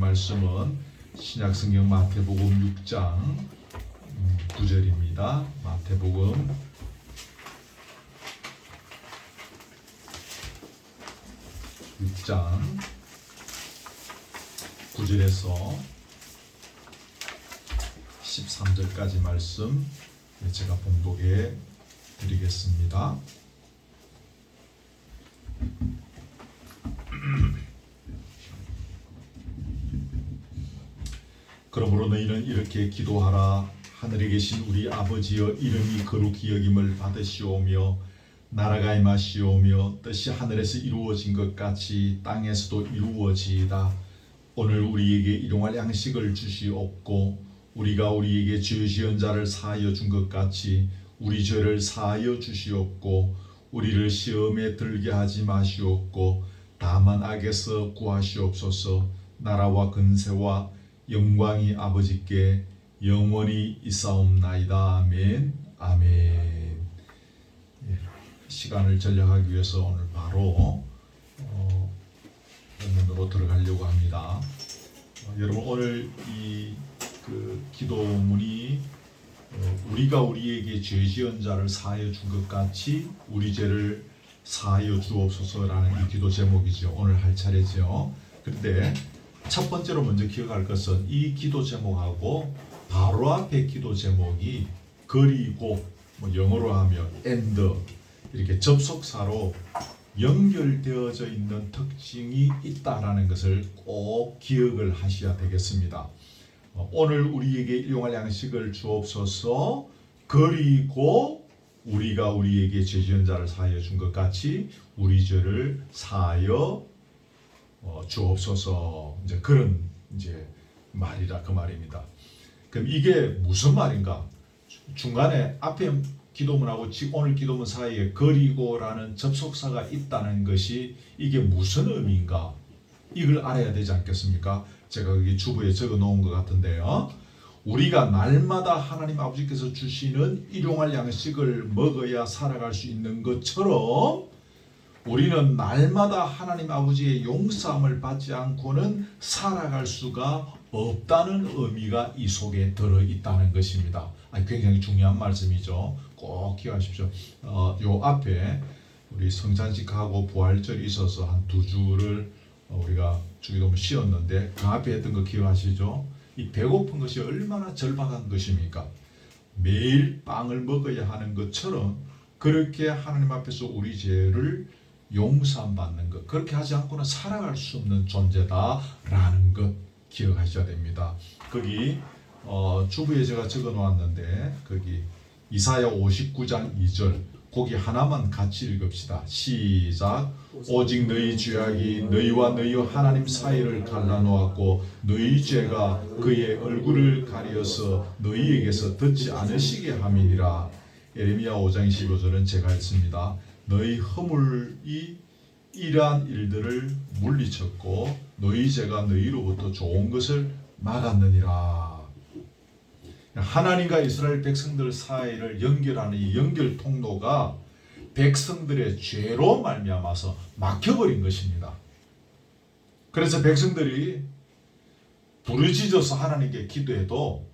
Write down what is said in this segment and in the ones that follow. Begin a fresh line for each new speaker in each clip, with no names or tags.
말씀은 신약성경 마태복음 6장 9절입니다. 마태복음 6장 9절에서 13절까지 말씀 제가 봉독해 드리겠습니다. 그러므로 너희는 이렇게 기도하라. 하늘에 계신 우리 아버지여, 이름이 거룩히 여김을 받으시오며 나라가 임하시오며 뜻이 하늘에서 이루어진 것 같이 땅에서도 이루어지이다. 오늘 우리에게 일용할 양식을 주시옵고 우리가 우리에게 죄 지은 자를 사하여 준 것 같이 우리 죄를 사하여 주시옵고 우리를 시험에 들게 하지 마시옵고 다만 악에서 구하시옵소서. 나라와 근세와 영광이 아버지께 영원히 있사옵나이다. 아멘. 아멘. 시간을 전략하기 위해서 오늘 바로 본문으로 들어가려고 합니다. 여러분, 오늘 이 기도문이 우리가 우리에게 죄 지은 자를 사하여 준 것 같이 우리 죄를 사하여 주옵소서라는 이 기도 제목이죠. 오늘 할 차례죠. 그런데 첫 번째로 먼저 기억할 것은 이 기도 제목하고 바로 앞에 기도 제목이 그리고 영어로 하면 and 이렇게 접속사로 연결되어져 있는 특징이 있다라는 것을 꼭 기억을 하셔야 되겠습니다. 오늘 우리에게 일용할 양식을 주옵소서. 그리고 우리가 우리에게 죄 지은 자를 사하여 준 것 같이 우리 죄를 사하여 주옵소서. 이제 그런 말이라 그 말입니다. 그럼 이게 무슨 말인가? 중간에 앞에 기도문하고 오늘 기도문 사이에 그리고라는 접속사가 있다는 것이 이게 무슨 의미인가? 이걸 알아야 되지 않겠습니까? 제가 여기 주부에 적어 놓은 것 같은데요. 우리가 날마다 하나님 아버지께서 주시는 일용할 양식을 먹어야 살아갈 수 있는 것처럼 우리는 날마다 하나님 아버지의 용서함을 받지 않고는 살아갈 수가 없다는 의미가 이 속에 들어있다는 것입니다. 굉장히 중요한 말씀이죠. 꼭 기억하십시오. 요 앞에 우리 성찬식하고 부활절이 있어서 한 2주를 우리가 주기도문 쉬었는데 그 앞에 했던 거 기억하시죠? 이 배고픈 것이 얼마나 절박한 것입니까? 매일 빵을 먹어야 하는 것처럼 그렇게 하나님 앞에서 우리 죄를 용서함 받는 것, 그렇게 하지 않고는 살아갈 수 없는 존재다라는 것 기억하셔야 됩니다. 거기 주부에 제가 적어 놓았는데 거기 이사야 59장 2절 거기 하나만 같이 읽읍시다. 시작. 오직 너희 죄악이 너희와 너희 하나님 사이를 갈라놓았고 너희 죄가 그의 얼굴을 가리어서 너희에게서 듣지 않으시게 함이니라. 예레미야 5장 25절은 제가 했습니다. 너희 허물이 이러한 일들을 물리쳤고 너희 죄가 너희로부터 좋은 것을 막았느니라. 하나님과 이스라엘 백성들 사이를 연결하는 이 연결 통로가 백성들의 죄로 말미암아서 막혀버린 것입니다. 그래서 백성들이 부르짖어서 하나님께 기도해도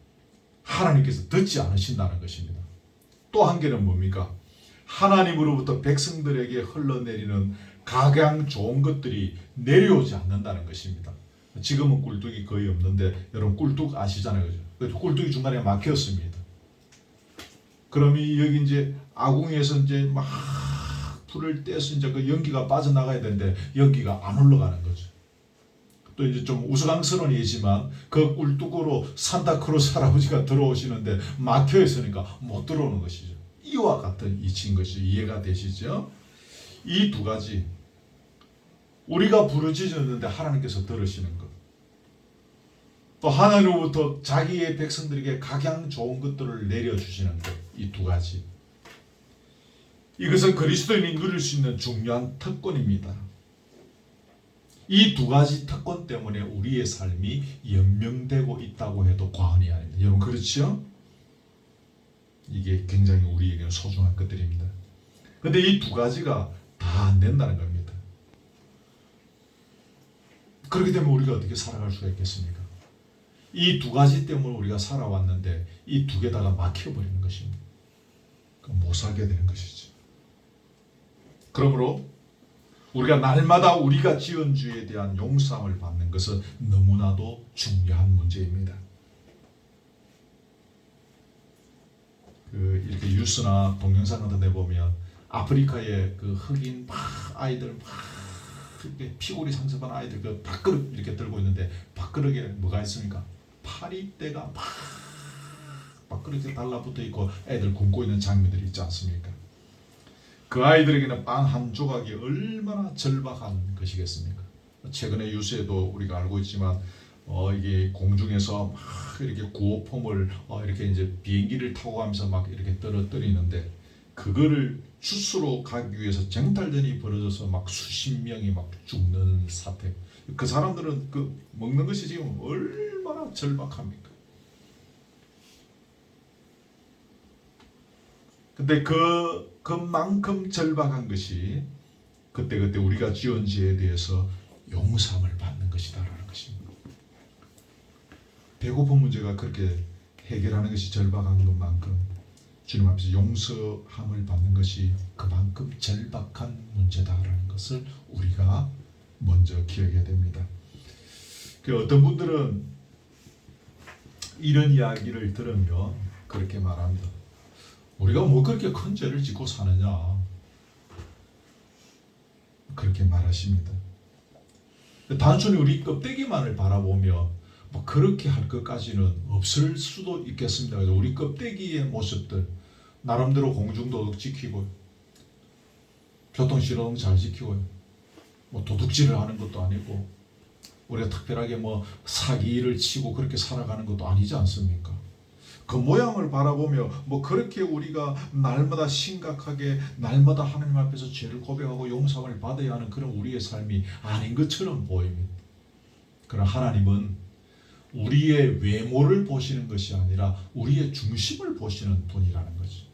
하나님께서 듣지 않으신다는 것입니다. 또 한 개는 뭡니까? 하나님으로부터 백성들에게 흘러내리는 각양 좋은 것들이 내려오지 않는다는 것입니다. 지금은 꿀뚝이 거의 없는데 여러분 꿀뚝 아시잖아요. 그죠? 꿀뚝이 중간에 막혔습니다. 그러면 여기 이제 아궁이에서 막 불을 떼서 그 연기가 빠져나가야 되는데 연기가 안 올라가는 거죠. 또 이제 좀 우스꽝스러운 예지만 그 꿀뚝으로 산타크로스 할아버지가 들어오시는데 막혀 있으니까 못 들어오는 것이죠. 이와 같은 이치인 것이 이해가 되시죠? 이 두 가지 우리가 부르짖었는데 하나님께서 들으시는 것, 또 하나님으로부터 자기의 백성들에게 각양 좋은 것들을 내려주시는 것, 이 두 가지 이것은 그리스도인이 누릴 수 있는 중요한 특권입니다. 이 두 가지 특권 때문에 우리의 삶이 연명되고 있다고 해도 과언이 아닙니다. 여러분 그렇죠? 이게 굉장히 우리에게는 소중한 것들입니다. 그런데 이 두 가지가 다 안 된다는 겁니다. 그렇게 되면 우리가 어떻게 살아갈 수가 있겠습니까? 이 두 가지 때문에 우리가 살아왔는데 이 두 개다가 막혀버리는 것입니다. 못 살게 되는 것이죠. 그러므로 우리가 날마다 우리가 지은 죄에 대한 용서함을 받는 것은 너무나도 중요한 문제입니다. 이렇게 뉴스나 동영상 같은 데 보면 아프리카의 그 흑인 아이들 이렇게 피골이 상접한 아이들 그 밥그릇 이렇게 들고 있는데 밥그릇에 뭐가 있습니까? 파리떼가 밥그릇에 달라붙어 있고 애들 굶고 있는 장면들이 있지 않습니까? 그 아이들에게는 빵 한 조각이 얼마나 절박한 것이겠습니까? 최근에 뉴스에도 우리가 알고 있지만 이게 공중에서 막 이렇게 구호폼을 이렇게 이제 비행기를 타고 가면서 막 이렇게 떨어뜨리는데 그거를 주스로 가기 위해서 쟁탈전이 벌어져서 막 수십 명이 막 죽는 사태. 그 사람들은 그 먹는 것이 지금 얼마나 절박합니까? 근데 그만큼 절박한 것이 그때 우리가 지은 죄에 대해서 용서함을 받는 것이다라는 것입니다. 배고픈 문제가 그렇게 해결하는 것이 절박한 것만큼 주님 앞에서 용서함을 받는 것이 그만큼 절박한 문제다라는 것을 우리가 먼저 기억해야 됩니다. 어떤 분들은 이런 이야기를 들으면 그렇게 말합니다. 우리가 뭐 그렇게 큰 죄를 짓고 사느냐 그렇게 말하십니다. 단순히 우리 껍데기만을 바라보며 뭐 그렇게 할 것까지는 없을 수도 있겠습니다. 우리 껍데기의 모습들 나름대로 공중도덕 지키고 교통신호등 잘 지키고 뭐 도둑질을 하는 것도 아니고 우리가 특별하게 뭐 사기를 치고 그렇게 살아가는 것도 아니지 않습니까? 그 모양을 바라보며 뭐 그렇게 우리가 날마다 심각하게 날마다 하나님 앞에서 죄를 고백하고 용서를 받아야 하는 그런 우리의 삶이 아닌 것처럼 보입니다. 그러나 하나님은 우리의 외모를 보시는 것이 아니라 우리의 중심을 보시는 분이라는 거죠.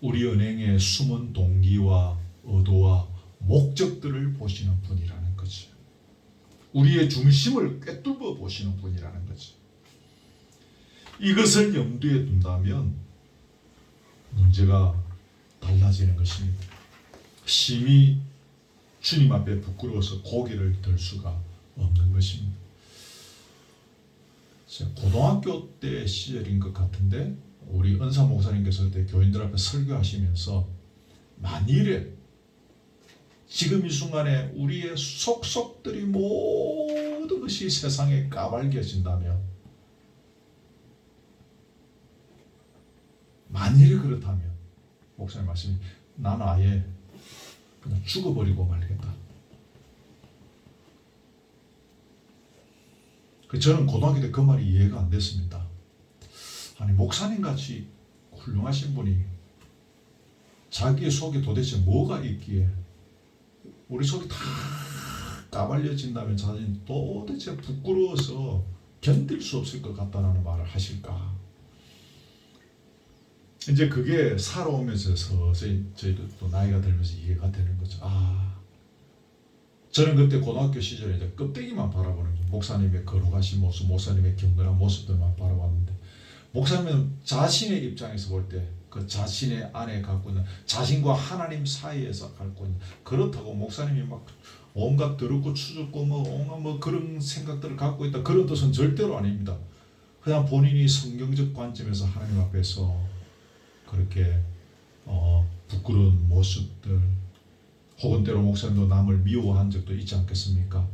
우리 은행의 숨은 동기와 의도와 목적들을 보시는 분이라는 거죠. 우리의 중심을 꿰뚫어 보시는 분이라는 거죠. 이것을 염두에 둔다면 문제가 달라지는 것입니다. 심히 주님 앞에 부끄러워서 고개를 들 수가 없는 것입니다. 고등학교 때 시절인 것 같은데 우리 은사 목사님께서 그때 교인들 앞에 설교하시면서 만일에 지금 이 순간에 우리의 속속들이 모든 것이 세상에 까발겨진다면 만일에 그렇다면 목사님 말씀이 나는 아예 그냥 죽어버리고 말겠다. 저는 고등학교 때 그 말이 이해가 안 됐습니다. 아니 목사님같이 훌륭하신 분이 자기의 속에 도대체 뭐가 있기에 우리 속이 다 까발려진다면 자신이 도대체 부끄러워서 견딜 수 없을 것 같다는 말을 하실까? 이제 그게 살아오면서 서서히 저희도 또 나이가 들면서 이해가 되는 거죠. 저는 그때 고등학교 시절에 이제 껍데기만 바라보는 거죠. 목사님의 거룩하신 모습, 목사님의 경건한 모습들만 바라봤는데 목사님은 자신의 입장에서 볼 때 그 자신의 안에 갖고 있는 자신과 하나님 사이에서 갖고 있는 그렇다고 목사님이 막 온갖 더럽고 추잡고 뭐 온갖 뭐 그런 생각들을 갖고 있다 그런 뜻은 절대로 아닙니다. 그냥 본인이 성경적 관점에서 하나님 앞에서 그렇게 부끄러운 모습들 혹은 때로 목사님도 남을 미워한 적도 있지 않겠습니까?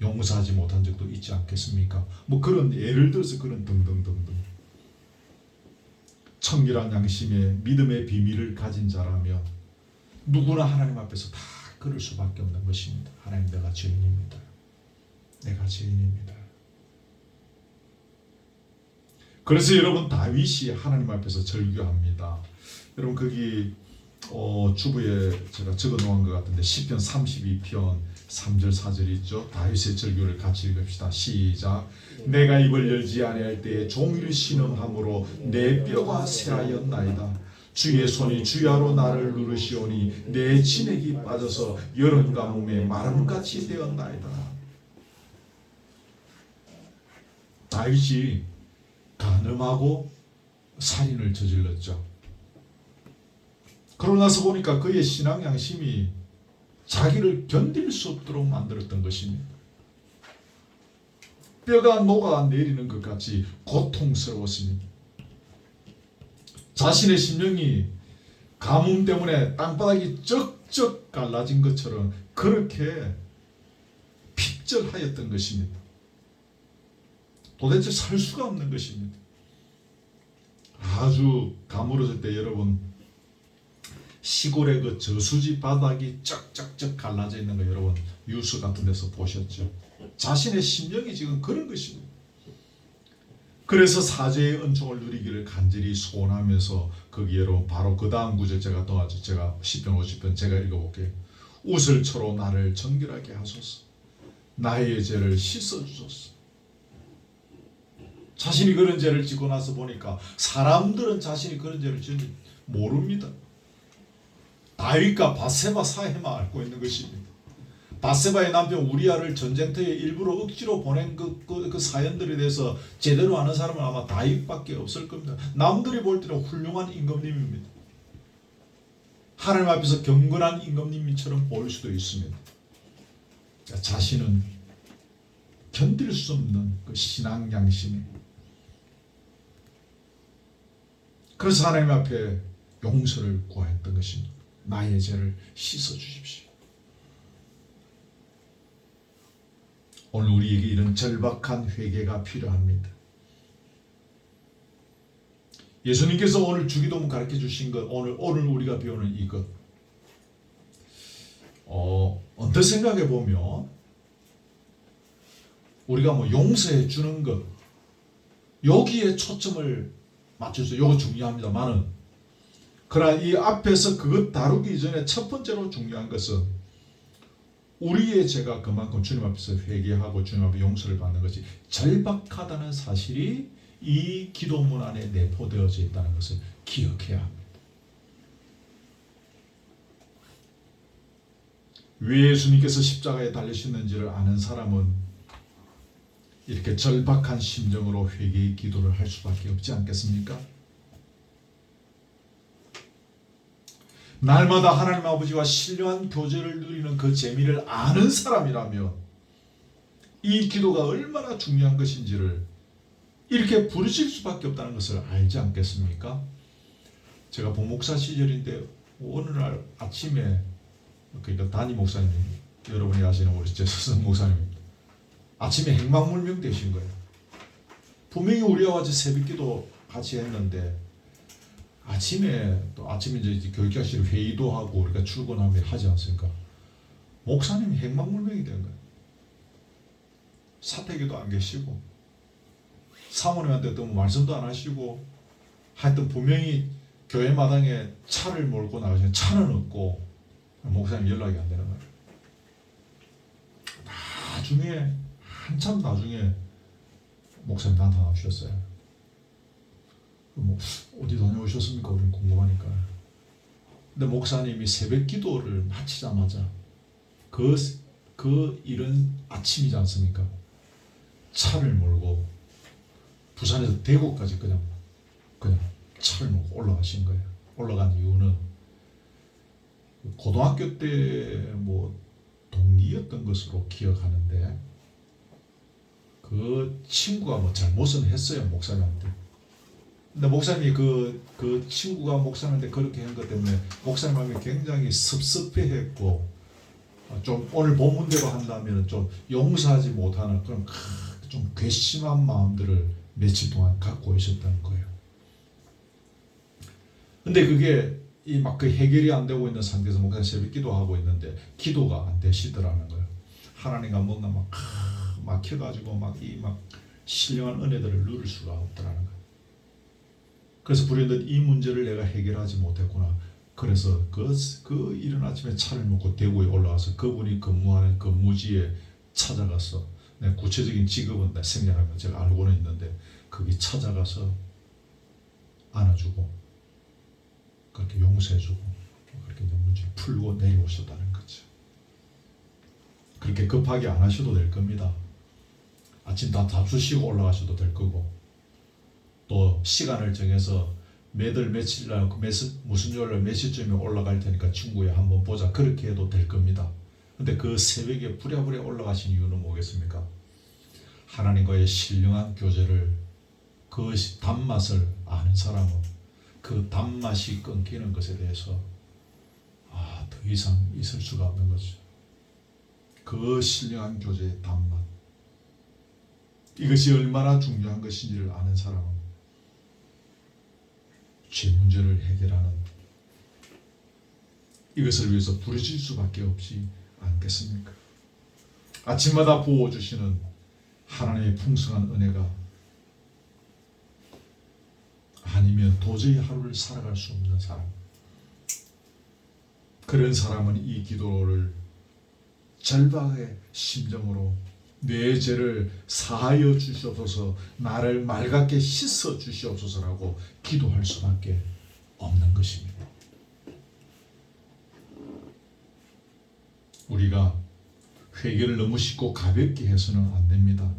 용서하지 못한 적도 있지 않겠습니까? 뭐 그런 예를 들어서 그런 등등등등 청결한 양심의 믿음의 비밀을 가진 자라면 누구나 하나님 앞에서 다 그럴 수밖에 없는 것입니다. 하나님 내가 죄인입니다. 내가 죄인입니다. 그래서 여러분 다윗이 하나님 앞에서 절규합니다. 여러분 거기 주부에 제가 적어놓은 것 같은데 시편 32편 3절 4절 있죠. 다윗의 절규를 같이 읽읍시다. 시작. 내가 입을 열지 아니할 때에 종일 신음함으로 내 뼈가 쇠하였나이다. 주의 손이 주야로 나를 누르시오니 내 진액이 빠져서 여름 가뭄에 마름같이 되었나이다. 다윗이 간음하고 살인을 저질렀죠. 그러고 나서 보니까 그의 신앙 양심이 자기를 견딜 수 없도록 만들었던 것입니다. 뼈가 녹아 내리는 것 같이 고통스러웠습니다. 자신의 심령이 가뭄 때문에 땅바닥이 쩍쩍 갈라진 것처럼 그렇게 핍절하였던 것입니다. 도대체 살 수가 없는 것입니다. 아주 가물어질 때 여러분 시골의 그 저수지 바닥이 쩍쩍쩍 갈라져 있는 거 여러분 뉴스 같은 데서 보셨죠? 자신의 심령이 지금 그런 것입니다. 그래서 사죄의 은총을 누리기를 간절히 소원하면서 거기 여러분 바로 그 다음 구절 제가 도와줘. 제가 10편 50편 제가 읽어볼게요. 웃을초로 나를 정결하게 하소서. 나의 죄를 씻어주소서. 자신이 그런 죄를 짓고 나서 보니까 사람들은 자신이 그런 죄를 짓는지 모릅니다. 다윗과 바세바 사이에만 앓고 있는 것입니다. 바세바의 남편 우리아를 전쟁터에 일부러 억지로 보낸 그 사연들에 대해서 제대로 아는 사람은 아마 다윗밖에 없을 겁니다. 남들이 볼 때는 훌륭한 임금님입니다. 하나님 앞에서 경건한 임금님처럼 보일 수도 있습니다. 자신은 견딜 수 없는 그 신앙 양심이. 그래서 하나님 앞에 용서를 구하였던 것입니다. 나의 죄를 씻어 주십시오. 오늘 우리에게 이런 절박한 회개가 필요합니다. 예수님께서 오늘 주기도문 가르쳐 주신 것, 오늘 우리가 배우는 이것, 언뜻 생각해 보면 우리가 뭐 용서해 주는 것 여기에 초점을 맞춰서 이거 중요합니다만은 그러나 이 앞에서 그것 다루기 전에 첫 번째로 중요한 것은 우리의 죄가 그만큼 주님 앞에서 회개하고 주님 앞에 용서를 받는 것이 절박하다는 사실이 이 기도문 안에 내포되어져 있다는 것을 기억해야 합니다. 왜 예수님께서 십자가에 달리셨는지를 아는 사람은 이렇게 절박한 심정으로 회개의 기도를 할 수밖에 없지 않겠습니까? 날마다 하나님 아버지와 신령한 교제를 누리는 그 재미를 아는 사람이라면 이 기도가 얼마나 중요한 것인지를 이렇게 부르실 수밖에 없다는 것을 알지 않겠습니까? 제가 복목사 시절인데 어느 날 아침에 그러니까 담임 목사님 여러분이 아시는 우리 제 스승 목사님입니다. 아침에 행방불명 되신 거예요. 분명히 우리와 같이 새벽기도 같이 했는데 아침에 이제 교육자실 회의도 하고 우리가 출근하면 하지 않습니까? 목사님이 행방불명이 된 거예요. 사택에도 안 계시고 사모님한테 너무 말씀도 안 하시고 하여튼 분명히 교회 마당에 차를 몰고 나가시는 차는 없고 목사님 연락이 안 되는 거예요. 나중에 한참 나중에 목사님 나타나셨어요. 뭐 어디 다녀오셨습니까? 우리는 궁금하니까. 근데 목사님이 새벽 기도를 마치자마자 그 이른 아침이지 않습니까? 차를 몰고 부산에서 대구까지 그냥 차를 몰고 올라가신 거예요. 올라간 이유는 고등학교 때 뭐 동기였던 것으로 기억하는데 그 친구가 뭐 잘못은 했어요, 목사님한테. 근데 목사님이 그 친구가 목사님한테 그렇게 한 것 때문에 목사님이 굉장히 섭섭해했고 좀 오늘 본문대로 한다면 좀 용서하지 못하는 그런 좀 괘씸한 마음들을 며칠 동안 갖고 있었다는 거예요. 근데 그게 막 그 해결이 안 되고 있는 상태에서 목사님 새벽 기도하고 있는데 기도가 안 되시더라는 거예요. 하나님과 뭔가 막 막혀가지고 막 신령한 은혜들을 누릴 수가 없더라는 거예요. 그래서 불현듯 이 문제를 내가 해결하지 못했구나. 그래서 그 이른 아침에 차를 먹고 대구에 올라와서 그분이 근무하는 근무지에 찾아가서 구체적인 직업은 생략하면 제가 알고는 있는데 거기 찾아가서 안아주고 그렇게 용서해주고 그렇게 문제 풀고 내려오셨다는 거죠. 그렇게 급하게 안 하셔도 될 겁니다. 아침 다 잡수시고 올라가셔도 될 거고, 또 시간을 정해서 매달 며칠날 무슨 요일날 몇 시쯤에 올라갈 테니까 친구에 한번 보자, 그렇게 해도 될 겁니다. 근데 그 새벽에 부랴부랴 올라가신 이유는 뭐겠습니까? 하나님과의 신령한 교제를, 그 단맛을 아는 사람은 그 단맛이 끊기는 것에 대해서 더 이상 있을 수가 없는 거죠. 그 신령한 교제의 단맛, 이것이 얼마나 중요한 것인지를 아는 사람은 죄 문제를 해결하는, 이것을 위해서 부르실 수밖에 없지 않겠습니까? 아침마다 부어주시는 하나님의 풍성한 은혜가 아니면 도저히 하루를 살아갈 수 없는 사람, 그런 사람은 이 기도를 절박의 심정으로 내 죄를 사하여 주시옵소서, 나를 맑게 씻어 주시옵소서라고 기도할 수밖에 없는 것입니다. 우리가 회개를 너무 쉽고 가볍게 해서는 안 됩니다.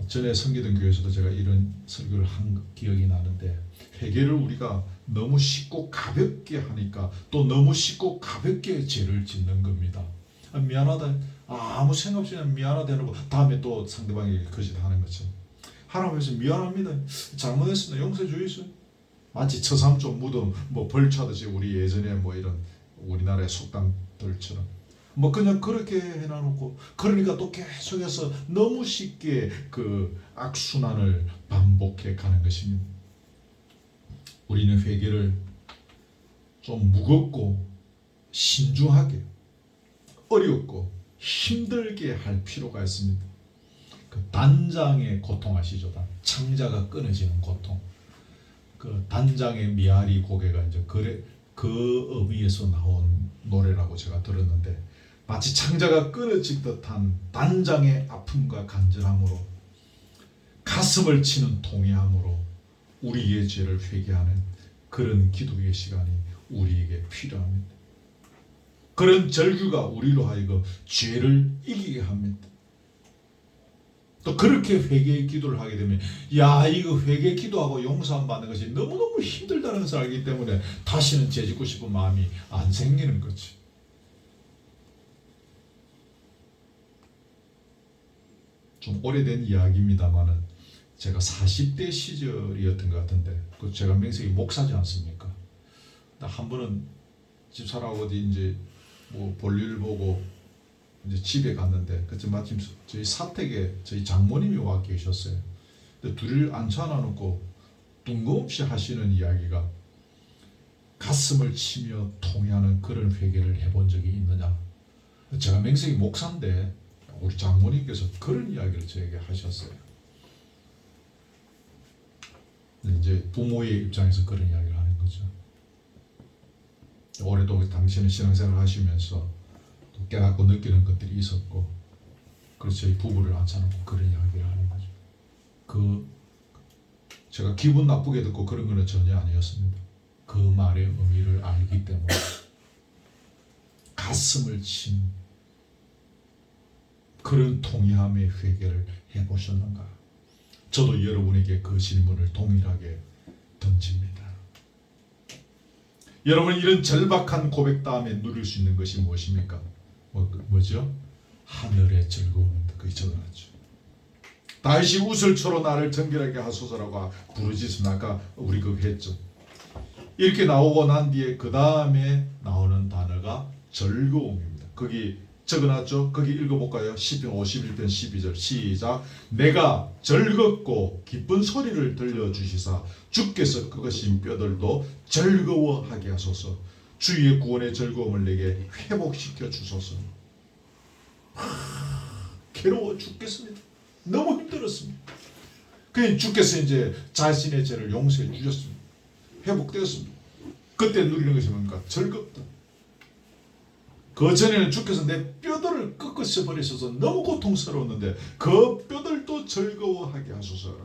전에 섬기던 교회에서도 제가 이런 설교를 한 기억이 나는데, 회개를 우리가 너무 쉽고 가볍게 하니까 또 너무 쉽고 가볍게 죄를 짓는 겁니다. 미안하다, 아무 생각 없이 그냥 미안하다 해놓고 다음에 또 상대방이 거짓하는 거죠. 하나님 앞에서 미안합니다, 잘못했습니다, 용서해 주이소. 마치 처삼촌 무덤 벌 차듯이 우리 예전에 이런 우리나라의 속담들처럼 그냥 그렇게 해놔놓고, 그러니까 또 계속해서 너무 쉽게 그 악순환을 반복해 가는 것입니다. 우리는 회개를 좀 무겁고 신중하게, 어렵고 힘들게 할 필요가 있습니다. 그 단장의 고통 아시죠? 창자가 끊어지는 고통. 그 단장의 미아리 고개가 이제 그 의미에서 나온 노래라고 제가 들었는데, 마치 창자가 끊어질 듯한 단장의 아픔과 간절함으로, 가슴을 치는 통회함으로 우리의 죄를 회개하는 그런 기도의 시간이 우리에게 필요합니다. 그런 절규가 우리로 하여금 죄를 이기게 합니다. 또 그렇게 회개의 기도를 하게 되면, 이거 회개 기도하고 용서 안 받는 것이 너무너무 힘들다는 것을 알기 때문에 다시는 죄 짓고 싶은 마음이 안 생기는 거지. 좀 오래된 이야기입니다만은, 제가 40대 시절이었던 것 같은데, 제가 명색이 목사지 않습니까? 한 번은 집사람하고 어디 이제 볼일 보고 이제 집에 갔는데, 그때 마침 저희 사택에 저희 장모님이 와 계셨어요. 근데 둘을 앉혀놔 놓고 뜬금없이 하시는 이야기가, 가슴을 치며 통회하는 그런 회개를 해본 적이 있느냐. 제가 명색이 목사인데 우리 장모님께서 그런 이야기를 저에게 하셨어요. 이제 부모의 입장에서 그런 이야기를 하는 거죠. 올해도 당신은 신앙생활을 하시면서 또 깨닫고 느끼는 것들이 있었고, 그래서 저희 부부를 앉혀놓고 그런 이야기를 하는 거죠. 제가 기분 나쁘게 듣고 그런 거는 전혀 아니었습니다. 그 말의 의미를 알기 때문에. 가슴을 친 그런 통회함의 회개를 해보셨는가? 저도 여러분에게 그 질문을 동일하게 던집니다. 여러분, 이런 절박한 고백 다음에 누릴 수 있는 것이 무엇입니까? 뭐죠? 하늘의 즐거움입니다. 그게 적어놨죠. 다시 우슬초로 나를 정결하게 하소서라고 부르짖습니다. 아까 우리 그거 했죠. 이렇게 나오고 난 뒤에 그 다음에 나오는 단어가 즐거움입니다. 거기 적어놨죠? 거기 읽어볼까요? 시편 51편 12절 시작. 내가 즐겁고 기쁜 소리를 들려주시사 주께서 그것인 뼈들도 즐거워하게 하소서. 주의 구원의 즐거움을 내게 회복시켜 주소서. 괴로워 죽겠습니다. 너무 힘들었습니다. 그냥 주께서 이제 자신의 죄를 용서해 주셨습니다. 회복되었습니다. 그때 누리는 것이 뭡니까? 즐겁다. 그 전에는 주께서 내 뼈들을 꺾으셔 버리셔서 너무 고통스러웠는데 그 뼈들도 즐거워하게 하소서.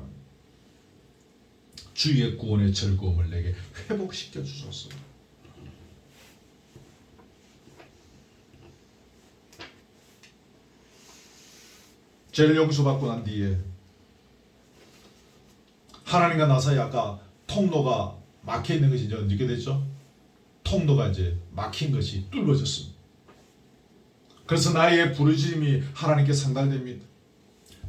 주의 구원의 즐거움을 내게 회복시켜 주소서. 죄를 용서받고 난 뒤에 하나님과 나 사이 아까 통로가 막혀 있는 것이 이제 어떻게 됐죠? 통로가 이제 막힌 것이 뚫어졌습니다. 그래서 나의 부르심이 하나님께 상달됩니다.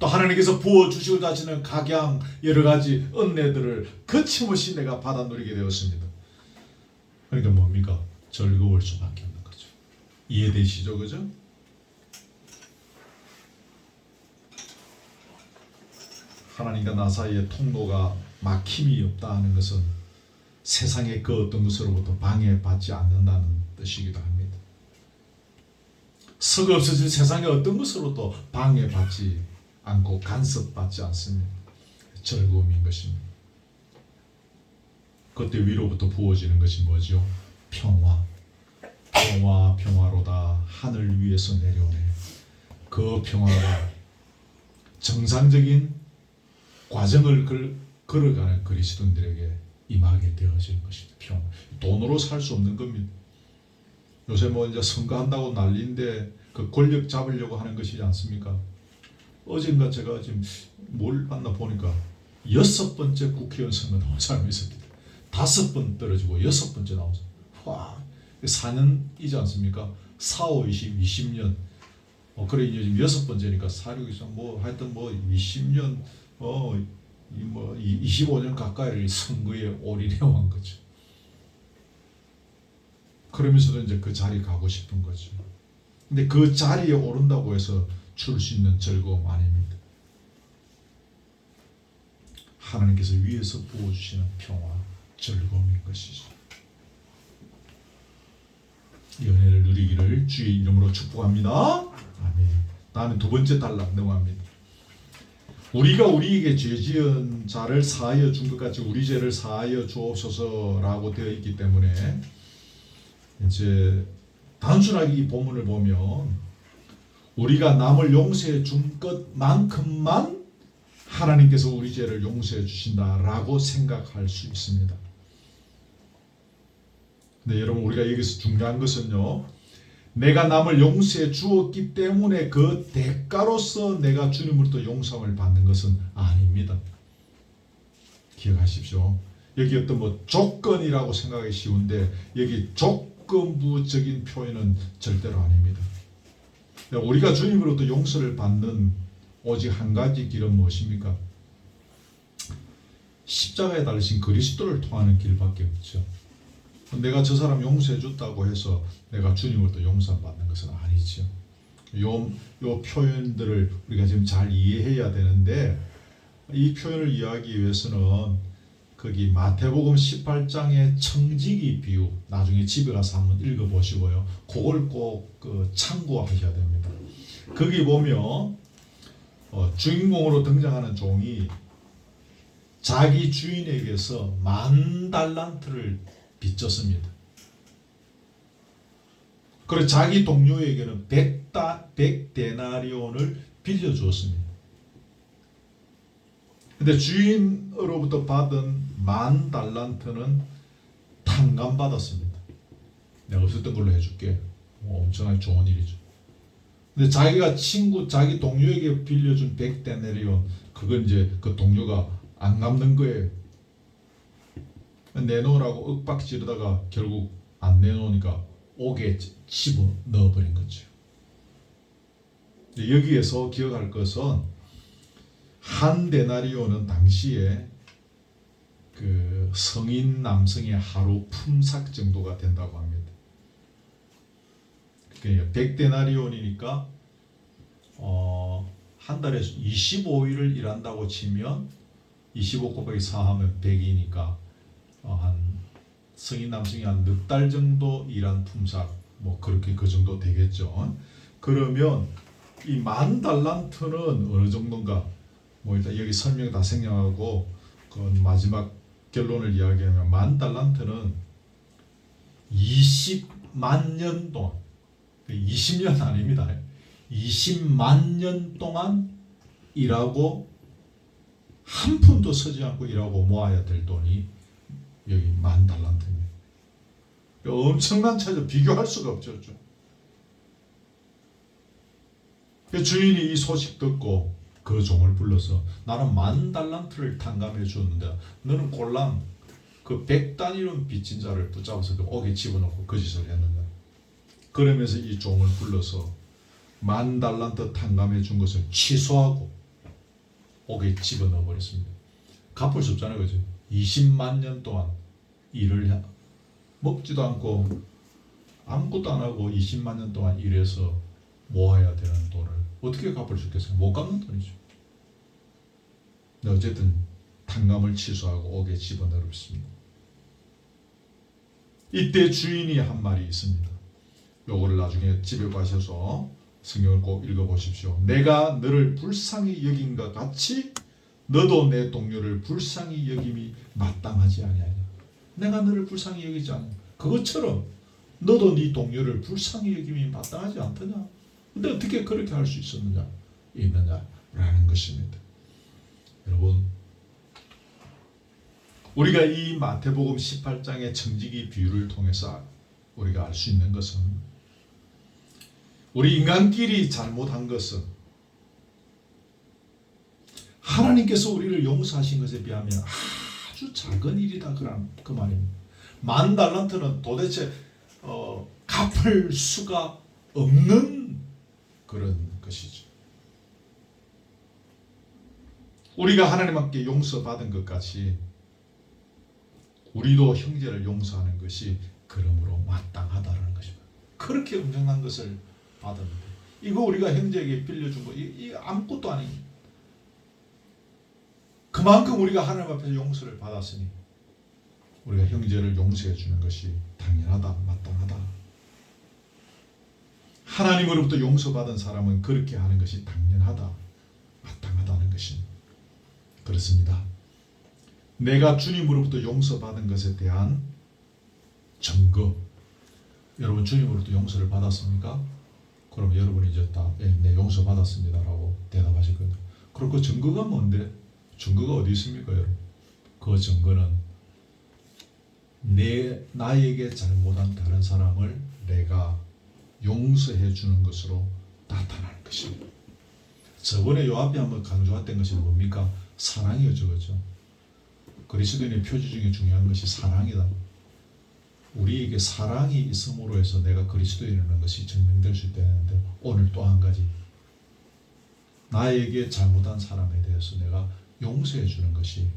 또 하나님께서 부어주시고자 하시는 각양 여러 가지 은혜들을 거침없이 내가 받아 누리게 되었습니다. 그러니까 뭡니까? 즐거울 수밖에 없는 거죠. 이해되시죠? 그죠? 하나님과 나 사이에 통로가 막힘이 없다는 것은 세상의 그 어떤 것으로부터 방해받지 않는다는 뜻이기도 합니다. 썩 없어질 세상의 어떤 것으로도 방해받지 않고 간섭받지 않습니다. 즐거움인 것입니다. 그때 위로부터 부어지는 것이 뭐죠? 평화. 평화로다 하늘 위에서 내려오네. 그 평화가 정상적인 과정을 걸어가는 그리스도인들에게 임하게 되어지는 것입니다. 평화. 돈으로 살 수 없는 겁니다. 요새 뭐 이제 선거한다고 난리인데 그 권력 잡으려고 하는 것이지 않습니까? 어젠가 제가 지금 뭘 봤나 보니까 6번째 국회의원 선거 나온 사람이 있습니다. 5번 떨어지고 6번째 나오죠. 와, 4년이지 않습니까? 4, 5, 20년. 그래 이제 지금 6번째니까 4, 6, 20, 뭐 하여튼 뭐 20년, 25년 가까이를 선거에 올인해 온 거죠. 그러면서도 이제 그 자리 가고 싶은 거죠. 근데 그 자리에 오른다고 해서 줄 수 있는 즐거움 아닙니다. 하나님께서 위에서 부어주시는 평화, 즐거움인 것이죠. 이 은혜를 누리기를 주의 이름으로 축복합니다. 아멘. 다음에 두 번째 단락 넘어갑니다. 우리가 우리에게 죄 지은 자를 사하여 준 것 같이 우리 죄를 사하여 주옵소서라고 되어 있기 때문에 이제 단순하게 이 본문을 보면 우리가 남을 용서해 준 것만큼만 하나님께서 우리 죄를 용서해 주신다라고 생각할 수 있습니다. 근데 여러분 우리가 여기서 중요한 것은요. 내가 남을 용서해 주었기 때문에 그 대가로서 내가 주님으로부터 용서함을 받는 것은 아닙니다. 기억하십시오. 여기 어떤 뭐 조건이라고 생각하기 쉬운데 여기 조건부적인 표현은 절대로 아닙니다. 우리가 주님으로부터 용서를 받는 오직 한 가지 길은 무엇입니까? 십자가에 달리신 그리스도를 통하는 길밖에 없죠. 내가 저 사람 용서해 줬다고 해서 내가 주님으로부터 용서받는 것은 아니죠. 요 표현들을 우리가 지금 잘 이해해야 되는데 이 표현을 이해하기 위해서는 거기 마태복음 18장의 청지기 비유 나중에 집에 가서 한번 읽어보시고요. 그걸 꼭 참고하셔야 됩니다. 거기 보면 주인공으로 등장하는 종이 자기 주인에게서 10,000달란트를 빚졌습니다. 그리고 자기 동료에게는 100데나리온을 빌려주었습니다. 근데 주인으로부터 받은 10,000달란트는 탕감받았습니다. 내가 없었던 걸로 해줄게. 엄청나게 좋은 일이죠. 근데 자기가 자기 동료에게 빌려준 100데나리온, 그건 이제 그 동료가 안 갚는 거예요. 내놓으라고 윽박지르다가 결국 안 내놓으니까 옥에 집어 넣어버린 거죠. 여기에서 기억할 것은 한 데나리온은 당시에 그 성인 남성의 하루 품삯 정도가 된다고 합니다. 그러니까 100데나리온이니까 한 달에 25일을 일한다고 치면 25 곱하기 4 하면 100이니까 한 성인 남성이 한 넉 달 정도 일한 품삯 뭐 그렇게 그 정도 되겠죠. 그러면 이 10,000달란트는 어느 정도인가? 뭐 일단 여기 설명 다 생략하고 그 마지막 결론을 이야기하면 10,000달란트는 20만 년 동안 20년 아닙니다. 20만 년 동안 일하고 한 푼도 쓰지 않고 일하고 모아야 될 돈이 여기 10,000달란트입니다. 엄청난 차이죠. 비교할 수가 없죠. 주인이 이 소식 듣고 그 종을 불러서 나는 10,000달란트를 탕감해 줬는데 너는 꼴랑 그 100단위로 빚진 자를 붙잡아서 그 옥에 집어넣고 거짓을 했느냐. 그러면서 이 종을 불러서 10,000달란트 탕감해 준 것을 취소하고 옥에 집어넣어 버렸습니다. 갚을 수 없잖아요, 그죠? 20만 년 동안 일을 먹지도 않고 아무것도 안 하고 20만 년 동안 일해서 모아야 되는 돈을 어떻게 갚을 수 있겠어요? 못 갚는 돈이죠. 근데 어쨌든 탕감을 취소하고 옥에 집어넣었습니다. 이때 주인이 한 말이 있습니다. 요거를 나중에 집에 가셔서 성경을 꼭 읽어보십시오. 내가 너를 불쌍히 여긴 것 같이 너도 내 동료를 불쌍히 여김이 마땅하지 아니하냐. 내가 너를 불쌍히 여기지 않냐. 그것처럼 너도 네 동료를 불쌍히 여김이 마땅하지 않더냐. 근데 어떻게 그렇게 할 수 있느냐라는 것입니다. 여러분, 우리가 이 마태복음 18장의 청지기 비유를 통해서 우리가 알 수 있는 것은 우리 인간끼리 잘못한 것은 하나님께서 우리를 용서하신 것에 비하면 아주 작은 일이다 그 말입니다. 10,000달란트는 도대체 갚을 수가 없는 그런 것이죠. 우리가 하나님께 용서받은 것 같이 우리도 형제를 용서하는 것이 그러므로 마땅하다는 것입니다. 그렇게 엄청난 것을 받았는데 이거 우리가 형제에게 빌려준 거 이 아무것도 아닙니다. 그만큼 우리가 하나님 앞에서 용서를 받았으니 우리가 형제를 용서해 주는 것이 당연하다, 마땅하다. 하나님으로부터 용서받은 사람은 그렇게 하는 것이 당연하다, 마땅하다는 것입니다. 그렇습니다. 내가 주님으로부터 용서받은 것에 대한 증거. 여러분 주님으로부터 용서를 받았습니까? 그럼 여러분이 이제 다 네, 용서받았습니다라고 대답하실 거예요. 그럼 그 증거가 뭔데? 증거가 어디 있습니까, 여러분? 그 증거는 나에게 잘못한 다른 사람을 내가 용서해 주는 것으로 나타나는 것입니다. 저번에 요 앞에 한번 강조했던 것이 뭡니까? 사랑이죠, 그렇죠? 그리스도인의 표지 중에 중요한 것이 사랑이다. 우리에게 사랑이 있음으로 해서 내가 그리스도인이라는 것이 증명될 수 있다는데 오늘 또 한 가지 나에게 잘못한 사람에 대해서 내가 용서해 주는 것이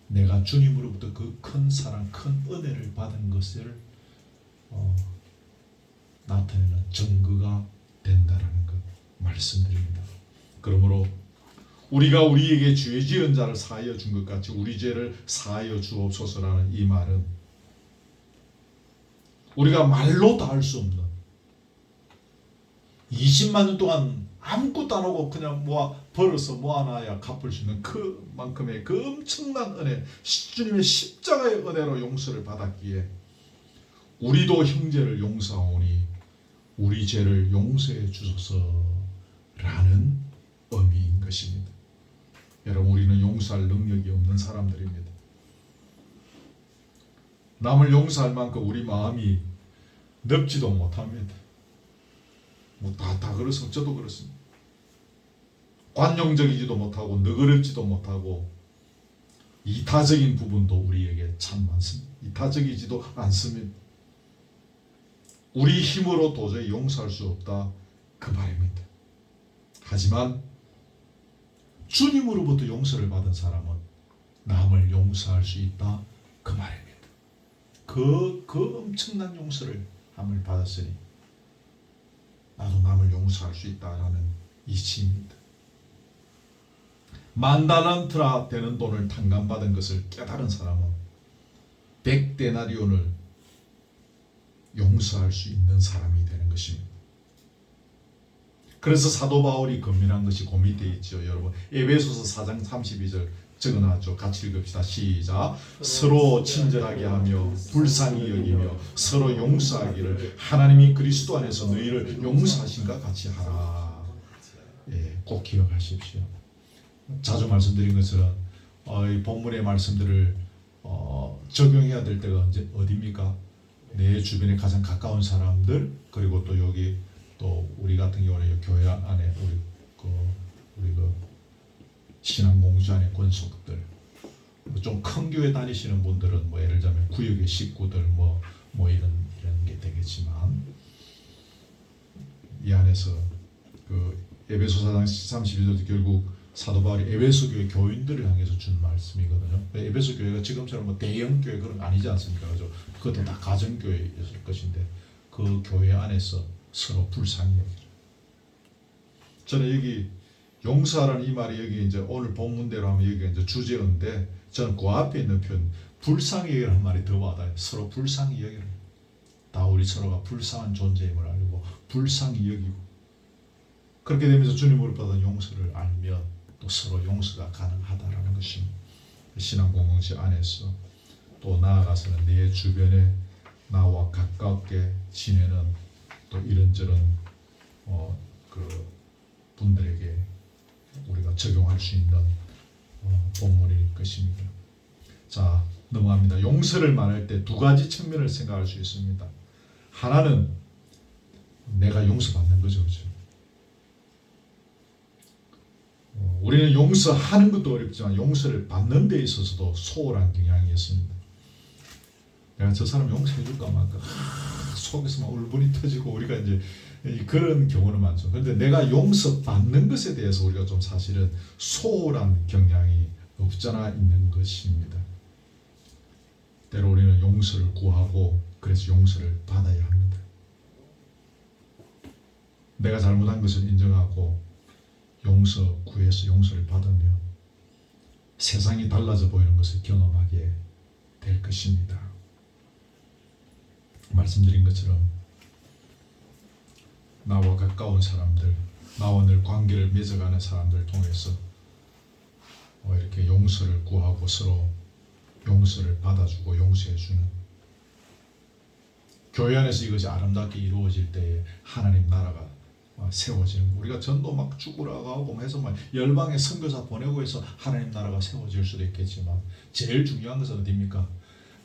내가 주님으로부터 그 큰 사랑, 큰 은혜를 받은 것을 나타내는 증거가 된다라는 것 말씀드립니다. 그러므로 우리가 우리에게 죄 지은 자를 사하여 준 것 같이 우리 죄를 사하여 주옵소서라는 이 말은 우리가 말로 다 할 수 없는 20만 년 동안 아무것도 안 하고 그냥 벌어서 모아놔야 갚을 수 있는 그만큼의 그 엄청난 은혜, 주님의 십자가의 은혜로 용서를 받았기에 우리도 형제를 용서하오니 우리 죄를 용서해 주소서라는 의미인 것입니다. 여러분, 우리는 용서할 능력이 없는 사람들입니다. 남을 용서할 만큼 우리 마음이 넓지도 못합니다. 다 그렇습니다. 저도 그렇습니다. 관용적이지도 못하고 너그럽지도 못하고 이타적인 부분도 우리에게 참 많습니다. 이타적이지도 않습니다. 우리 힘으로 도저히 용서할 수 없다 그 말입니다. 하지만 주님으로부터 용서를 받은 사람은 남을 용서할 수 있다 그 말입니다. 그 엄청난 용서를 함을 받았으니 나도 남을 용서할 수 있다라는 이치입니다. 10,000달란트나 되는 돈을 탕감받은 것을 깨달은 사람은 100데나리온을 용서할 수 있는 사람이 되는 것입니다. 그래서 사도 바울이 고민한 것이 고민되어 있죠. 여러분 에베소서 4장 32절 적어놨죠. 같이 읽읍시다. 시작. 서로 친절하게 하며 불쌍히 여기며 서로 용서하기를 하나님이 그리스도 안에서 너희를 용서하신 것 같이 하라. 꼭 기억하십시오. 자주 말씀드린 것처럼 이 본문의 말씀들을 적용해야 될 때가 어디입니까? 내 주변에 가장 가까운 사람들, 그리고 또 여기 또 우리 같은 경우는 교회 안에 우리 신앙공주 안의 권속들, 좀 큰 교회 다니시는 분들은 뭐 예를 들자면 구역의 식구들 뭐 이런 게 되겠지만, 이 안에서 그 에베소 4장 32절도 결국 사도 바울이 에베소 교회 교인들을 향해서 준 말씀이거든요. 에베소 교회가 지금처럼 뭐 대형 교회 그런 거 아니지 않습니까? 그죠? 그것도 다 가정 교회였을 것인데 그 교회 안에서 서로 불쌍히 여기라. 저는 여기 용서하라는 이 말이 여기 이제 오늘 본문대로 하면 여기가 이제 주제인데, 저는 그 앞에 있는 표현 불쌍히 여기라는 말이 더 와닿아요. 서로 불쌍히 여기라. 다 우리 서로가 불쌍한 존재임을 알고 불쌍히 여기고, 그렇게 되면서 주님으로 받은 용서를 알면 또 서로 용서가 가능하다라는 것입니다. 신앙 공동체 안에서 또 나아가서는 내 주변에 나와 가깝게 지내는 또 이런저런 그 분들에게 우리가 적용할 수 있는 본문일 것입니다. 자, 넘어갑니다. 용서를 말할 때 두 가지 측면을 생각할 수 있습니다. 하나는 내가 용서받는 거죠. 그렇죠? 우리는 용서하는 것도 어렵지만 용서를 받는 데 있어서도 소홀한 경향이 있습니다. 내가 저 사람 용서해 줄까 말까 속에서 막 울분이 터지고 우리가 이제 그런 경우는 많죠. 그런데 내가 용서받는 것에 대해서 우리가 좀 사실은 소홀한 경향이 없잖아 있는 것입니다. 때로 우리는 용서를 구하고 그래서 용서를 받아야 합니다. 내가 잘못한 것을 인정하고 용서 구해서 용서를 받으면 세상이 달라져 보이는 것을 경험하게 될 것입니다. 말씀드린 것처럼 나와 가까운 사람들, 나와 늘 관계를 맺어가는 사람들을 통해서 이렇게 용서를 구하고 서로 용서를 받아주고 용서해주는, 교회 안에서 이것이 아름답게 이루어질 때에 하나님 나라가 세워지는, 우리가 전도 막 죽으라고 하고 해서 막 열방에 선교사 보내고 해서 하나님 나라가 세워질 수도 있겠지만, 제일 중요한 것은 어디입니까?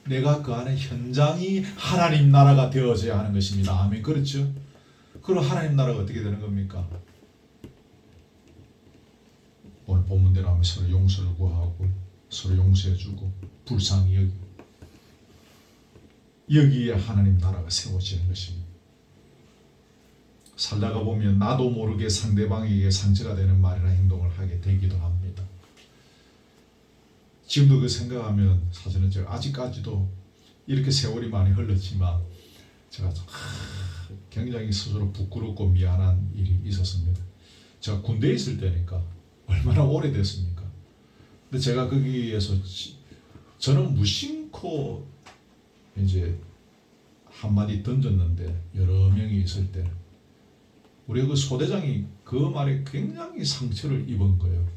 내가 그 안에 현장이 하나님 나라가 되어져야 하는 것입니다. 아멘. 그렇죠? 그럼 하나님 나라가 어떻게 되는 겁니까? 오늘 본문대로 하면 서로 용서를 구하고 서로 용서해주고 불쌍히 여기고, 여기에 하나님 나라가 세워지는 것입니다. 살다가 보면 나도 모르게 상대방에게 상처가 되는 말이나 행동을 하게 되기도 합니다. 지금도 그 생각하면 사실은 제가 아직까지도 이렇게 세월이 많이 흘렀지만 제가 굉장히 스스로 부끄럽고 미안한 일이 있었습니다. 제가 군대에 있을 때니까 얼마나 오래됐습니까? 근데 제가 거기에서 저는 무심코 이제 한마디 던졌는데 여러 명이 있을 때 우리 그 소대장이 그 말에 굉장히 상처를 입은 거예요.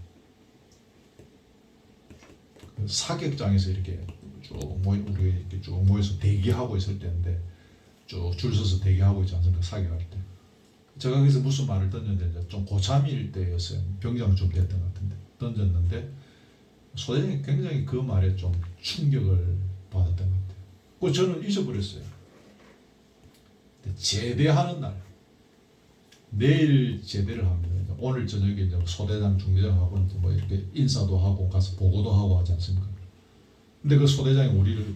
사격장에서 이렇게 우리 이렇게 쭉 모여서 대기하고 있을 때인데 쭉 줄 서서 대기하고 있지 않습니까? 사격할 때. 제가 거기서 무슨 말을 던졌는데 좀 고참일 때였어요. 병장 좀 됐던 것 같은데 던졌는데 소대장이 굉장히 그 말에 좀 충격을 받았던 것 같아요. 그 저는 잊어버렸어요. 제대하는 날, 내일 제대를 합니다. 오늘 저녁에 이제 소대장, 중대장하고 뭐 이렇게 인사도 하고 가서 보고도 하고 하지 않습니까? 근데 그 소대장이 우리를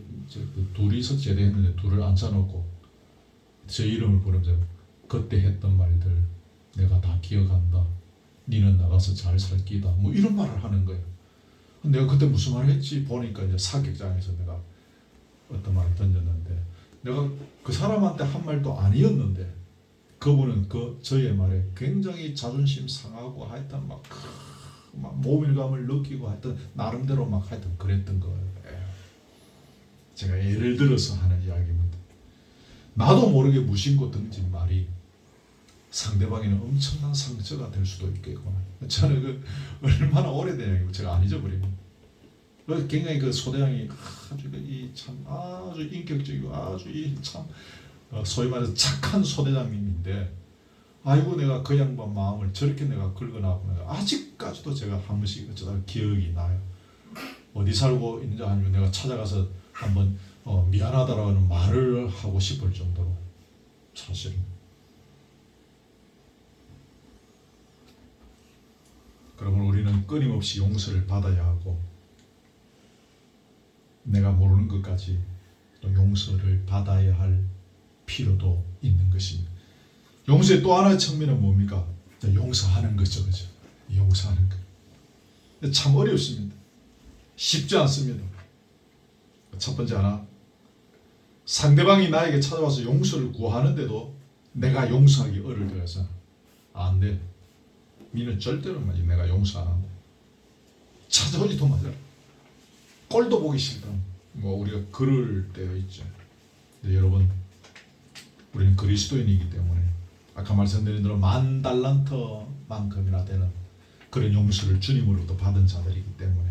둘이서 제대했는데 둘을 앉혀놓고 제 이름을 부르면서 그때 했던 말들 내가 다 기억한다. 니는 나가서 잘 살 끼다. 뭐 이런 말을 하는 거예요. 내가 그때 무슨 말을 했지 보니까 이제 사격장에서 내가 어떤 말을 던졌는데 내가 그 사람한테 한 말도 아니었는데 그분은 그 저의 말에 굉장히 자존심 상하고 하여튼 막 모멸감을 느끼고 하여튼 나름대로 막 하여튼 그랬던 거예요. 제가 예를 들어서 하는 이야기입니다. 나도 모르게 무심코 던진 말이 상대방에는 엄청난 상처가 될 수도 있겠구나. 저는 그 얼마나 오래된 제가 안 잊어버립니다. 굉장히 그 소대장이 아주 인격적이고 아주 참 소위 말해서 착한 소대장님인데 아이고 내가 그 양반 마음을 저렇게 내가 긁어나고 내가 아직까지도 제가 한 번씩 어쩌다 기억이 나요. 어디 살고 있는지 아니면 내가 찾아가서 한번 미안하다라는 말을 하고 싶을 정도로 사실은 그러면 우리는 끊임없이 용서를 받아야 하고 내가 모르는 것까지 또 용서를 받아야 할 필요도 있는 것입니다. 용서의 또 하나의 측면은 뭡니까? 용서하는 거죠. 그죠? 용서하는 것. 참 어렵습니다. 쉽지 않습니다. 첫 번째 하나, 상대방이 나에게 찾아와서 용서를 구하는데도 내가 용서하기 어려울 때가 있어. 안 돼. 니는 절대로 말이야. 내가 용서 안 한다. 찾아오지도 마라. 꼴도 보기 싫다. 뭐 우리가 그럴 때가 있죠. 근데 여러분, 우리는 그리스도인이기 때문에 아까 말씀드린 대로 10,000달란트만큼이나 되는 그런 용서를 주님으로부터 받은 자들이기 때문에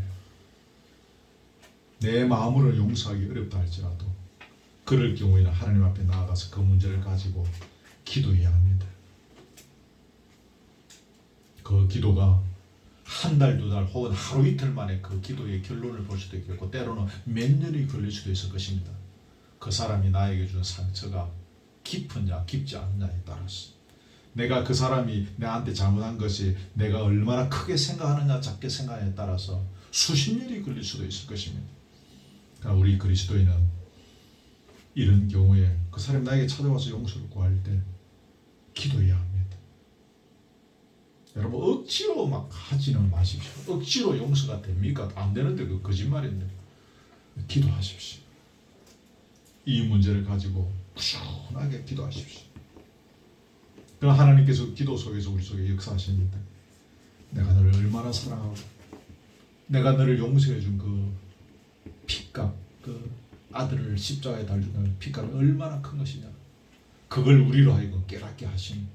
내 마음으로 용서하기 어렵다 할지라도 그럴 경우에는 하나님 앞에 나아가서 그 문제를 가지고 기도해야 합니다. 그 기도가 한 달, 두 달 혹은 하루 이틀 만에 그 기도의 결론을 볼 수도 있겠고 때로는 몇 년이 걸릴 수도 있을 것입니다. 그 사람이 나에게 준 상처가 깊으냐 깊지 않느냐에 따라서 내가 그 사람이 나한테 잘못한 것이 내가 얼마나 크게 생각하느냐 작게 생각하느냐에 따라서 수십 년이 걸릴 수도 있을 것입니다. 그러나 우리 그리스도인은 이런 경우에 그 사람이 나에게 찾아와서 용서를 구할 때 기도해야 합니다. 여러분 억지로 막 하지는 마십시오. 억지로 용서가 됩니까? 안 되는데 그 거짓말인데. 기도하십시오. 이 문제를 가지고 꾸준하게 기도하십시오. 그럼 하나님께서 기도 속에서 우리 속에 역사하십니다. 내가 너를 얼마나 사랑하고 내가 너를 용서해 준 그 핏값, 그 아들을 십자가에 달는 핏값이 얼마나 큰 것이냐. 그걸 우리로 하여금 깨닫게 하십니다.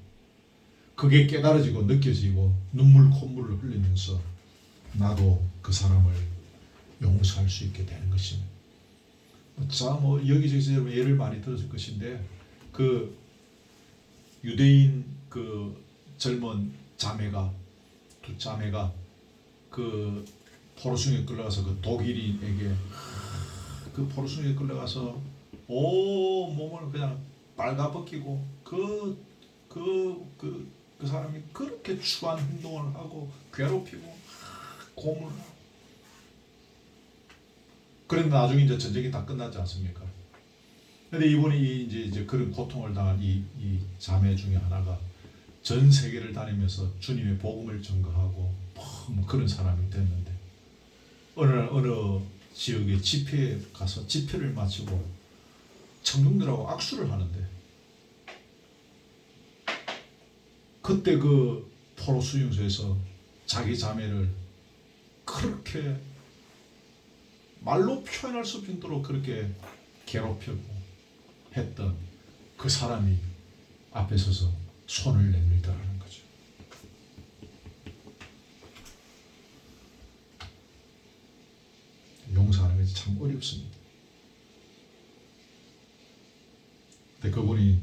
그게 깨달아지고 느껴지고 눈물 콧물을 흘리면서 나도 그 사람을 용서할 수 있게 되는 것입니다. 자, 뭐 여기저기서 여러분 예를 많이 들었을 것인데 그 유대인 그 젊은 자매가 두 자매가 그 포로승에 끌려가서 그 독일인에게 그 포로승에 끌려가서 온 몸을 그냥 빨가벗기고 그 사람이 그렇게 추한 행동을 하고 괴롭히고 고문을 하고 그런데 나중에 이제 전쟁이 다 끝나지 않습니까? 근데 이분이 이제 그런 고통을 당한 이 자매 중에 하나가 전 세계를 다니면서 주님의 복음을 전거하고 뭐 그런 사람이 됐는데 어느 지역의 집회에 가서 집회를 마치고 청중들하고 악수를 하는데 그때 그 포로 수용소에서 자기 자매를 그렇게 말로 표현할 수 없을 정도로 그렇게 괴롭히고 했던 그 사람이 앞에 서서 손을 내밀더라는 거죠. 용서하는 것이 참 어렵습니다. 근데 그분이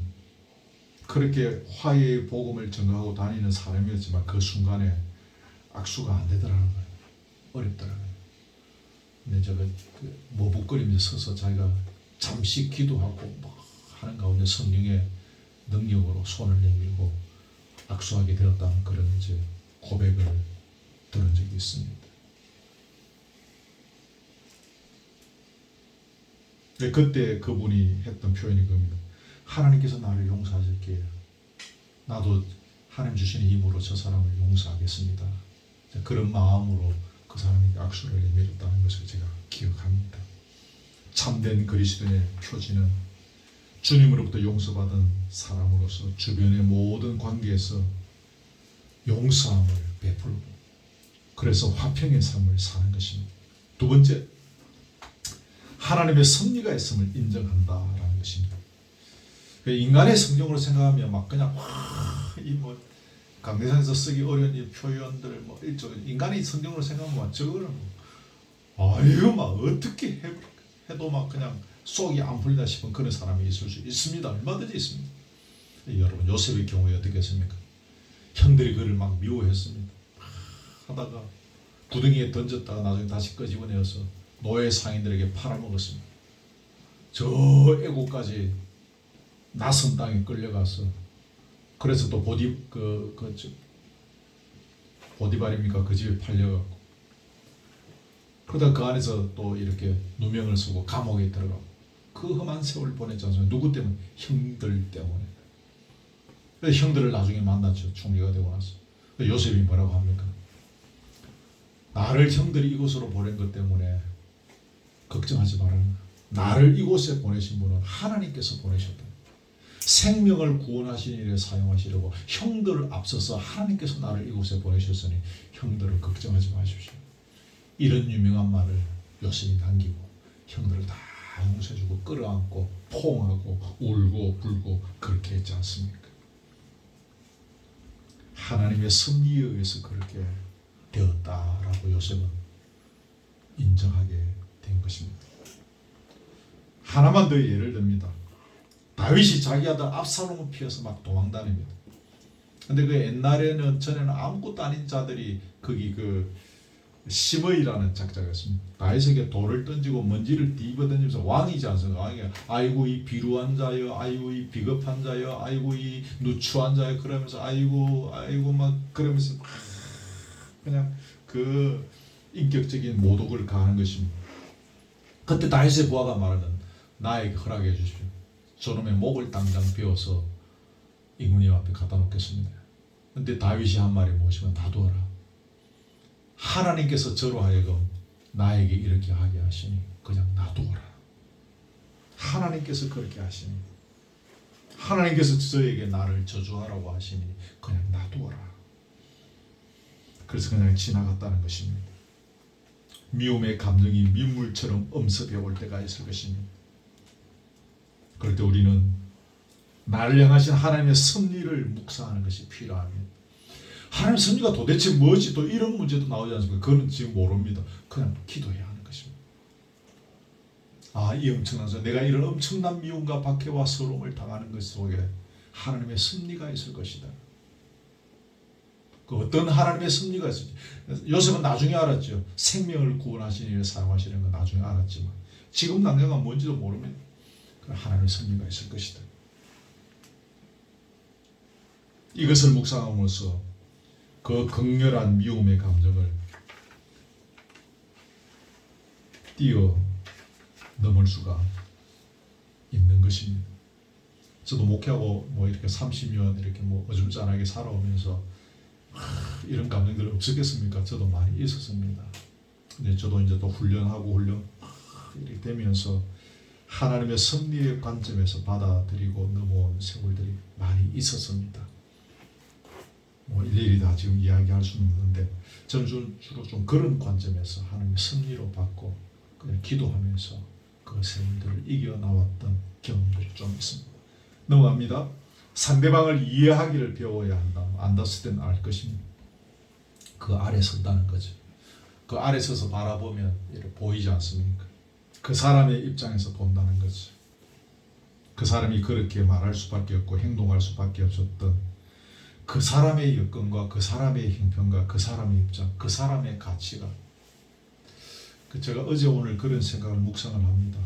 그렇게 화해의 복음을 전가하고 다니는 사람이었지만 그 순간에 악수가 안 되더라는 거예요. 어렵더라는 거예요. 근데 저거 머뭇거리면서 서서 자기가 잠시 기도하고 뭐 하는 가운데 성령의 능력으로 손을 내밀고 악수하게 되었다는 그런 이제 고백을 들은 적이 있습니다. 그때 그분이 했던 표현이 그겁니다. 하나님께서 나를 용서하실게요. 나도 하나님 주시는 힘으로 저 사람을 용서하겠습니다. 그런 마음으로 그 사람에게 악수를 내밀었다는 것을 제가 기억합니다. 참된 그리스도인의 표지는 주님으로부터 용서받은 사람으로서 주변의 모든 관계에서 용서함을 베풀고 그래서 화평의 삶을 사는 것입니다. 두 번째, 하나님의 섭리가 있음을 인정한다라는 것입니다. 인간의 성경으로 생각하면 막 그냥 이 뭐 강대상에서 쓰기 어려운 이 표현들 뭐 일종 인간의 성경으로 생각하면 저거는 아이고 막 어떻게 해도 막 그냥 속이 안 풀리다 싶은 그런 사람이 있을 수 있습니다. 얼마든지 있습니다. 여러분 요셉의 경우에 어떻게 했습니까? 형들이 그를 막 미워했습니다. 하다가 구덩이에 던졌다가 나중에 다시 끄집어내어서 노예 상인들에게 팔아먹었습니다. 저 애국까지 낯선 땅에 끌려가서 그래서 또 보디발입니까? 그 집에 팔려갖고 그러다 그 안에서 또 이렇게 누명을 쓰고 감옥에 들어가고 그 험한 세월 보냈지 않습니까? 누구 때문에? 형들 때문에. 그래서 형들을 나중에 만났죠. 총리가 되고 나서. 요셉이 뭐라고 합니까? 나를 형들이 이곳으로 보낸 것 때문에 걱정하지 말아라. 나를 이곳에 보내신 분은 하나님께서 보내셨다. 생명을 구원하신 일에 사용하시려고 형들을 앞서서 하나님께서 나를 이곳에 보내셨으니 형들을 걱정하지 마십시오. 이런 유명한 말을 요셉이 남기고 형들을 다 용서해주고 끌어안고 포옹하고 울고 불고 그렇게 했지 않습니까? 하나님의 섭리에 의해서 그렇게 되었다라고 요셉은 인정하게 된 것입니다. 하나만 더 예를 듭니다. 다윗이 자기 아들 압살롬을 피해서 막 도망다닙니다. 근데 그 옛날에는 전에는 아무것도 아닌 자들이 거기 그 심의라는 작자가 있습니다. 다윗에게 돌을 던지고 먼지를 뒤집어 던지면서 왕이지 않습니까? 왕이 아이고 이 비루한 자여, 아이고 이 비겁한 자여, 아이고 이 누추한 자여 그러면서 아이고 막 그러면서 그냥 그 인격적인 모독을 가하는 것입니다. 그때 다윗의 부하가 말하는 나에게 허락해 주십시오. 저놈의 목을 당장 베어서 임금님 앞에 갖다 놓겠습니다. 근데 다윗이 한 말이 무엇이면 놔두어라. 하나님께서 저로 하여금 나에게 이렇게 하게 하시니 그냥 놔두어라. 하나님께서 그렇게 하시니 하나님께서 저에게 나를 저주하라고 하시니 그냥 놔두어라. 그래서 그냥 지나갔다는 것입니다. 미움의 감정이 민물처럼 엄습해 올 때가 있을 것입니다. 그럴 때 우리는 나를 향하신 하나님의 섭리를 묵상하는 것이 필요합니다. 하나님의 섭리가 도대체 뭐지? 또 이런 문제도 나오지 않습니까? 그건 지금 모릅니다. 그냥 기도해야 하는 것입니다. 이 엄청난 내가 이런 엄청난 미움과 박해와 서러움을 당하는 것 속에 하나님의 섭리가 있을 것이다. 그 어떤 하나님의 섭리가 있을지 요셉은 나중에 알았죠. 생명을 구원하시는 일에 사용하시는 건 나중에 알았지만 지금 당장은 뭔지도 모릅니다. 하나님의 섭리가 있을 것이다. 이것을 묵상함으로써 그 극렬한 미움의 감정을 뛰어넘을 수가 있는 것입니다. 저도 목회하고 이렇게 30년 이렇게 어줍잖하게 살아오면서 이런 감정들이 없었겠습니까? 저도 많이 있었습니다. 근데 저도 이제 또 훈련하고 이렇게 되면서 하나님의 섭리의 관점에서 받아들이고 넘어온 세월들이 많이 있었습니다. 일일이 다 지금 이야기할 수는 없는데 저는 주로 좀 그런 관점에서 하나님의 섭리로 받고 그냥 기도하면서 그 세월들을 이겨나왔던 경험들이 좀 있습니다. 넘어갑니다. 상대방을 이해하기를 배워야 한다. 안다스 때는 알 것입니다. 그 아래 선다는 거죠. 그 아래 서서 바라보면 이렇게 보이지 않습니까? 그 사람의 입장에서 본다는 거죠. 그 사람이 그렇게 말할 수밖에 없고 행동할 수밖에 없었던 그 사람의 여건과 그 사람의 형편과 그 사람의 입장, 그 사람의 가치가 제가 어제 오늘 그런 생각을 묵상을 합니다.